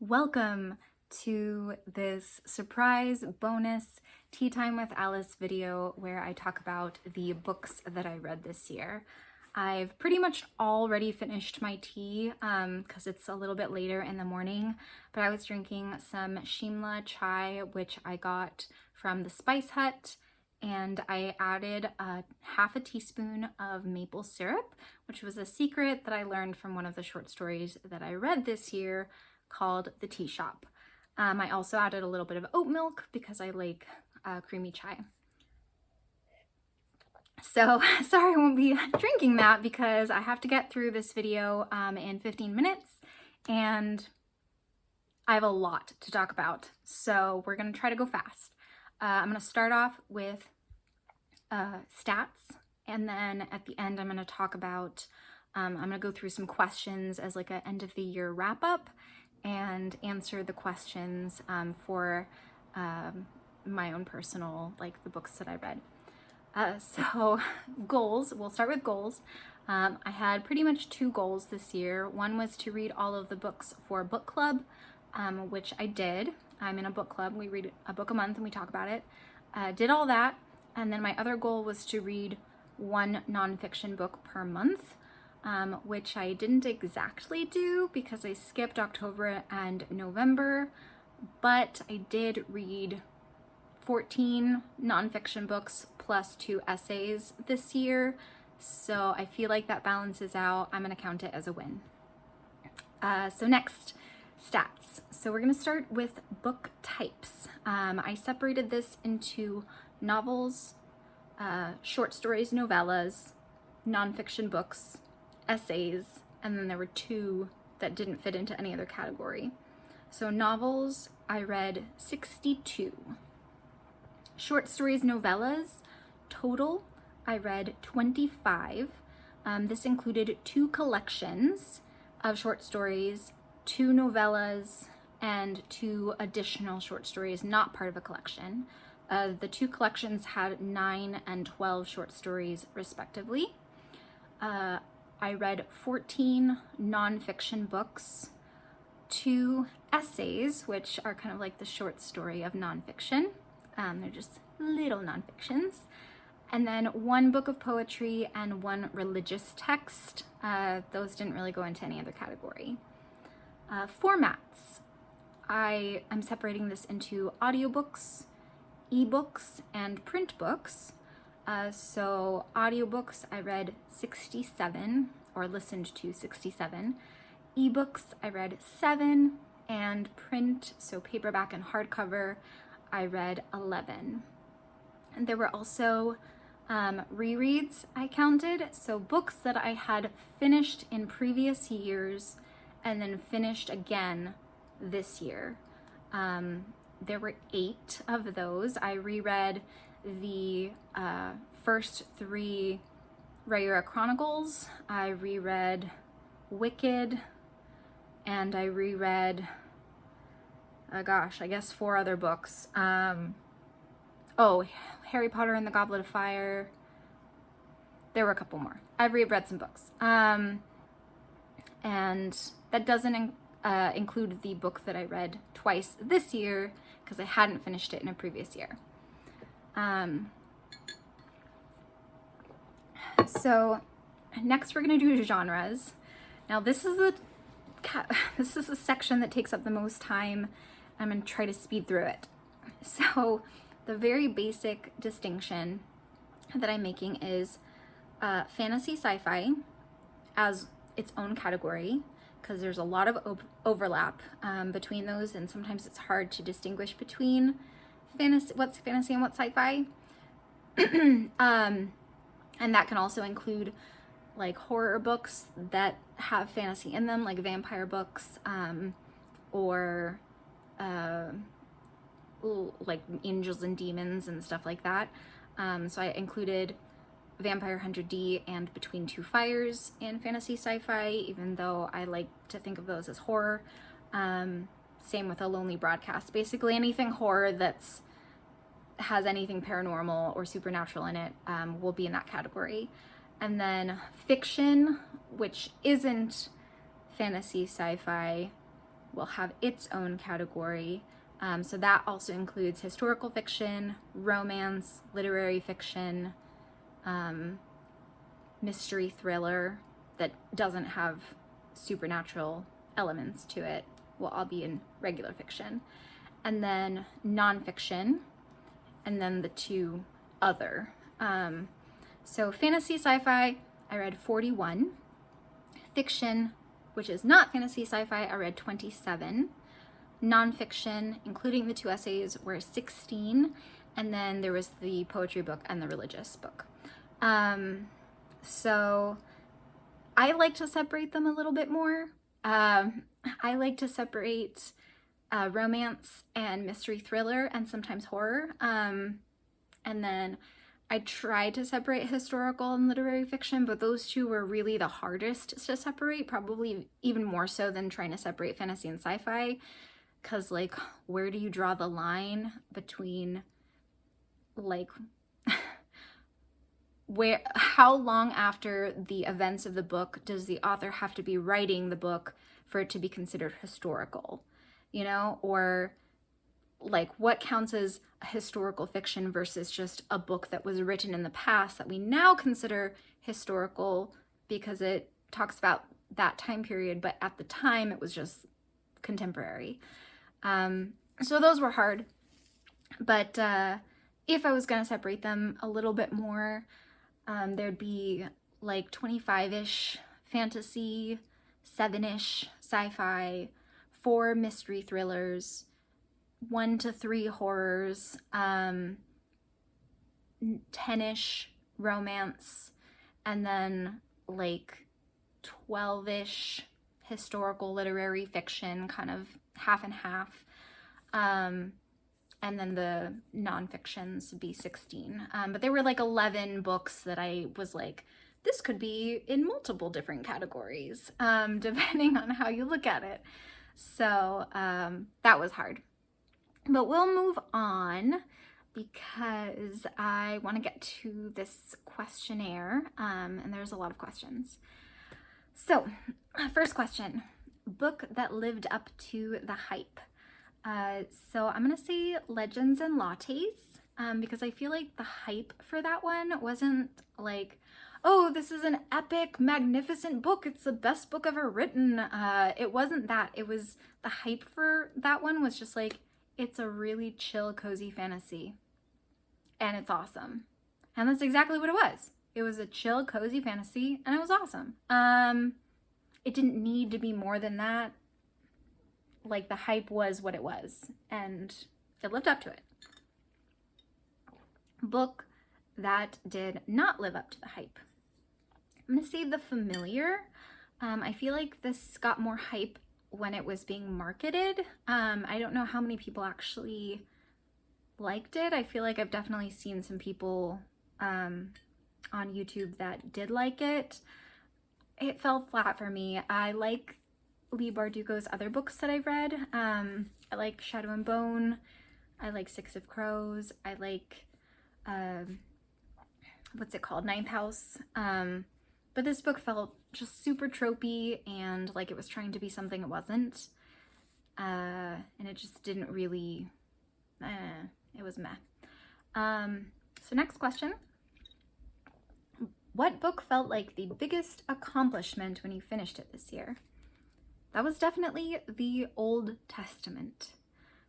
Welcome to this surprise bonus Tea Time with Alice video where I talk about the books that I read this year. I've pretty much already finished my tea because it's a little bit later in the morning, but I was drinking some Shimla chai, which I got from the Spice Hut, and I added half a teaspoon of maple syrup, which was a secret that I learned from one of the short stories that I read this year called The Tea Shop. I also added a little bit of oat milk because I like creamy chai. So sorry I won't be drinking that because I have to get through this video in 15 minutes and I have a lot to talk about. So we're gonna try to go fast. I'm gonna start off with stats, and then at the end I'm gonna talk about, I'm gonna go through some questions as like an end of the year wrap up and answer the questions for my own personal, like the books that I read. So goals, we'll start with goals. I had pretty much two goals this year. One was to read all of the books for book club, which I did. I'm in a book club. We read a book a month and we talk about it. Did all that. And then my other goal was to read one nonfiction book per month, which I didn't exactly do because I skipped October and November, but I did read 14 nonfiction books plus 2 essays this year, so I feel like that balances out. I'm gonna count it as a win. So next, stats. So we're gonna start with book types. I separated this into novels, short stories, novellas, nonfiction books, essays, and then there were 2 that didn't fit into any other category. So novels, I read 62. Short stories, novellas, total, I read 25. This included 2 collections of short stories, 2 novellas, and 2 additional short stories not part of a collection. The 2 collections had 9 and 12 short stories respectively. I read 14 nonfiction books, 2 essays, which are kind of like the short story of nonfiction. They're just little nonfictions. And then 1 book of poetry and 1 religious text. Those didn't really go into any other category. Formats. I am separating this into audiobooks, ebooks, and print books. So audiobooks, I read 67, or listened to 67. Ebooks, I read 7, and print, so paperback and hardcover, I read 11. And there were also rereads I counted, so books that I had finished in previous years and then finished again this year. There were 8 of those. I reread the first 3 Rhaenyra Chronicles. I reread Wicked, and I reread, I guess 4 other books. Harry Potter and the Goblet of Fire. There were a couple more. I've reread some books. And that doesn't include the book that I read twice this year because I hadn't finished it in a previous year. So next we're gonna do genres. Now this is a section that takes up the most time. I'm gonna try to speed through it. So the very basic distinction that I'm making is fantasy sci-fi as its own category, because there's a lot of overlap between those, and sometimes it's hard to distinguish between what's fantasy and what's sci-fi. And that can also include like horror books that have fantasy in them, like vampire books, or like angels and demons and stuff like that. So I included Vampire Hunter D and Between Two Fires in fantasy sci-fi, even though I like to think of those as horror. Same with A Lonely Broadcast. Basically anything horror that's has anything paranormal or supernatural in it will be in that category. And then fiction, which isn't fantasy sci-fi, will have its own category. So that also includes historical fiction, romance, literary fiction, mystery thriller that doesn't have supernatural elements to it will all be in regular fiction. And then nonfiction, and then the two other. So fantasy, sci-fi, I read 41. Fiction, which is not fantasy, sci-fi, I read 27. Nonfiction, including the 2 essays, were 16. And then there was the poetry book and the religious book. So I like to separate them a little bit more. I like to separate romance and mystery thriller and sometimes horror. And then I tried to separate historical and literary fiction, but those two were really the hardest to separate, probably even more so than trying to separate fantasy and sci-fi. Because, like, where do you draw the line between, like, how long after the events of the book does the author have to be writing the book for it to be considered historical, you know? Or, like, what counts as a historical fiction versus just a book that was written in the past that we now consider historical because it talks about that time period, but at the time it was just contemporary. So those were hard, but if I was going to separate them a little bit more, there'd be like 25-ish fantasy, 7-ish sci-fi, 4 mystery thrillers, 1 to 3 horrors, 10-ish romance, and then like 12-ish historical literary fiction, kind of half and half. And then the nonfictions would be 16. But there were like 11 books that I was like, this could be in multiple different categories, depending on how you look at it. So that was hard. But we'll move on because I want to get to this questionnaire, and there's a lot of questions. So, first question, book that lived up to the hype. So I'm gonna say Legends and Lattes, because I feel like the hype for that one wasn't like, oh, this is an epic, magnificent book, it's the best book ever written. It wasn't that. It was, the hype for that one was just like, it's a really chill, cozy fantasy, and it's awesome. And that's exactly what it was. It was a chill, cozy fantasy, and it was awesome. It didn't need to be more than that. Like, the hype was what it was, and it lived up to it. Book that did not live up to the hype. I'm gonna say The Familiar. I feel like this got more hype when it was being marketed. I don't know how many people actually liked it. I feel like I've definitely seen some people on YouTube that did like it. It fell flat for me. I like Leigh Bardugo's other books that I've read. I like Shadow and Bone. I like Six of Crows. I like, what's it called? Ninth House. But this book felt just super tropey and like it was trying to be something it wasn't. And it just didn't really, it was meh. So next question. What book felt like the biggest accomplishment when you finished it this year? That was definitely the Old Testament.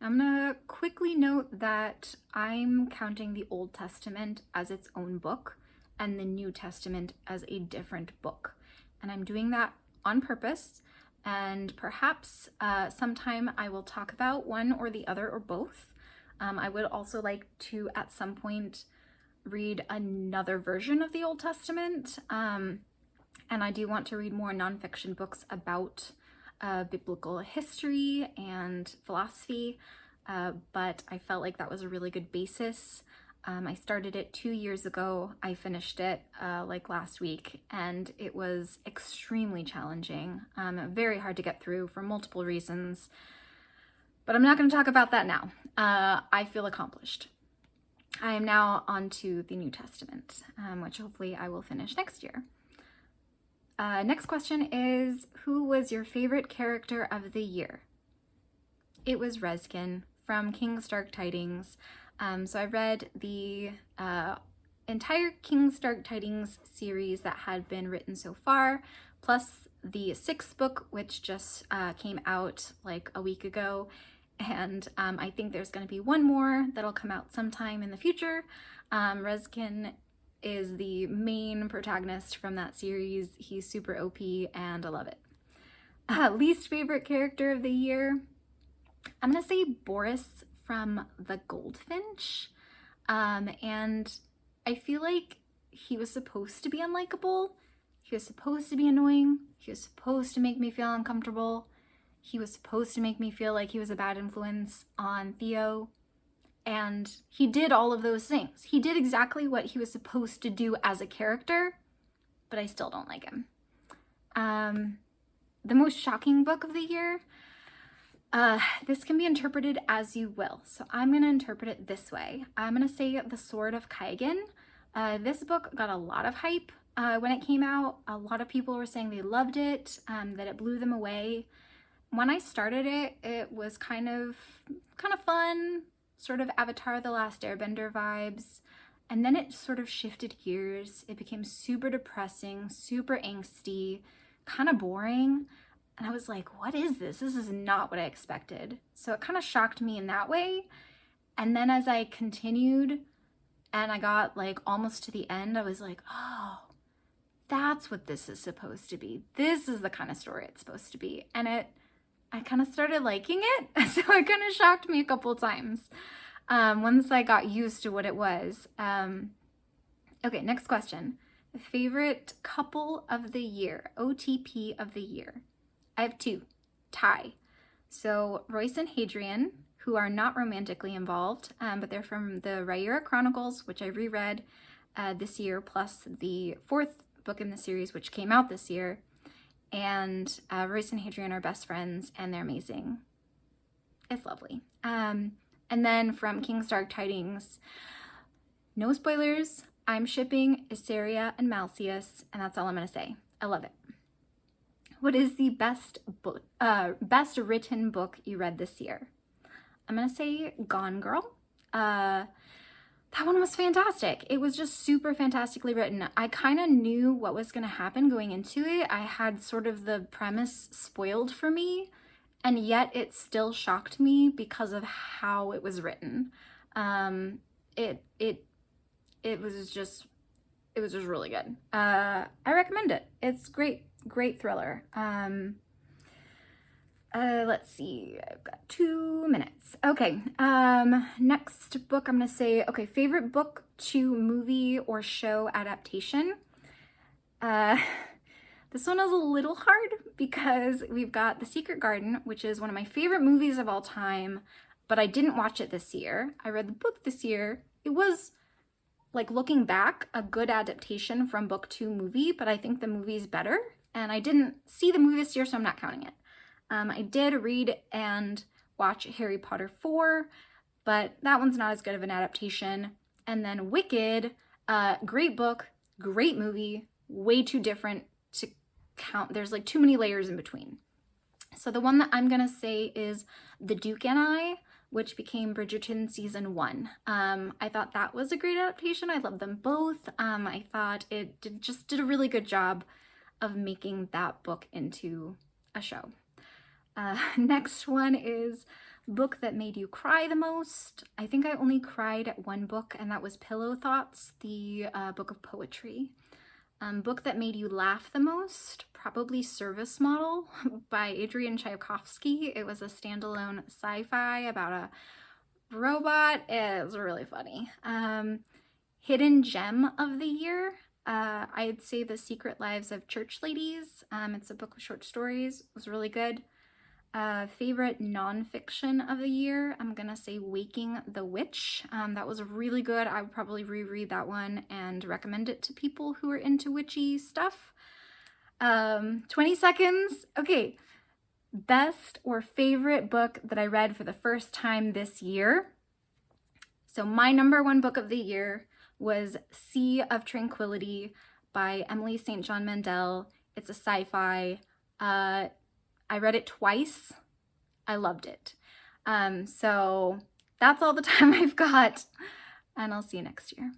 I'm gonna quickly note that I'm counting the Old Testament as its own book and the New Testament as a different book. And I'm doing that on purpose, and perhaps sometime I will talk about one or the other or both. I would also like to, at some point, read another version of the Old Testament, and I do want to read more nonfiction books about biblical history and philosophy, but I felt like that was a really good basis. I started it 2 years ago. I finished it like last week, and it was extremely challenging, very hard to get through for multiple reasons, but I'm not going to talk about that now. I feel accomplished. I am now on to the New Testament, which hopefully I will finish next year. Next question is, who was your favorite character of the year? it was Rezkin from King's Dark Tidings. So I read the entire King's Dark Tidings series that had been written so far, plus the 6th book, which just came out like a week ago. And I think there's going to be one more that'll come out sometime in the future. Rezkin is the main protagonist from that series. He's super OP and I love it. Least favorite character of the year, I'm gonna say Boris from The Goldfinch. And I feel like he was supposed to be unlikable. He was supposed to be annoying. He was supposed to make me feel uncomfortable. He was supposed to make me feel like he was a bad influence on Theo. And he did all of those things. He did exactly what he was supposed to do as a character, but I still don't like him. The most shocking book of the year, this can be interpreted as you will. So I'm going to interpret it this way. I'm going to say The Sword of Kaigan. This book got a lot of hype when it came out. A lot of people were saying they loved it, that it blew them away. When I started it, it was kind of fun, sort of Avatar: The Last Airbender vibes. And then it sort of shifted gears. It became super depressing, super angsty, kind of boring. And I was like, what is this? This is not what I expected. So it kind of shocked me in that way. And then as I continued and I got like almost to the end, I was like, oh, that's what this is supposed to be. This is the kind of story it's supposed to be. And I kind of started liking it. So it kind of shocked me a couple times once I got used to what it was. Okay, next question. Favorite couple of the year, OTP of the year. I have 2, tie. So Royce and Hadrian, who are not romantically involved, but they're from the Rhaenyra Chronicles, which I reread this year, plus the 4th book in the series, which came out this year. And Royce and Hadrian are best friends, and they're amazing. It's lovely. And then from King's Dark Tidings, no spoilers, I'm shipping Issaria and Malseus, and that's all I'm going to say. I love it. What is the best written book you read this year? I'm gonna say Gone Girl. That one was fantastic. It was just super fantastically written. I kind of knew what was gonna happen going into it. I had sort of the premise spoiled for me, and yet it still shocked me because of how it was written. It was just really good. I recommend it. It's great. Great thriller. Let's see, I've got 2 minutes. Okay, next book I'm gonna say, okay, favorite book to movie or show adaptation. This one is a little hard because we've got The Secret Garden, which is one of my favorite movies of all time, but I didn't watch it this year. I read the book this year. It was, like, looking back, a good adaptation from book to movie, but I think the movie's better. And I didn't see the movie this year, so I'm not counting it. I did read and watch Harry Potter 4, but that one's not as good of an adaptation. And then Wicked, great book, great movie, way too different to count. There's like too many layers in between. So the one that I'm gonna say is The Duke and I, which became Bridgerton season 1. I thought that was a great adaptation. I love them both. I thought it just did a really good job of making that book into a show. Next one is book that made you cry the most. I think I only cried at one book, and that was Pillow Thoughts, the book of poetry. Book that made you laugh the most, probably Service Model by Adrian Tchaikovsky. It was a standalone sci-fi about a robot. It was really funny. Hidden gem of the year, I'd say The Secret Lives of Church Ladies. It's a book of short stories. It was really good. Favorite nonfiction of the year, I'm gonna say Waking the Witch. That was really good. I would probably reread that one and recommend it to people who are into witchy stuff. 20 seconds. Okay, best or favorite book that I read for the first time this year. So my number 1 book of the year was Sea of Tranquility by Emily St. John Mandel. It's a sci-fi. I read it twice. I loved it. So that's all the time I've got, and I'll see you next year.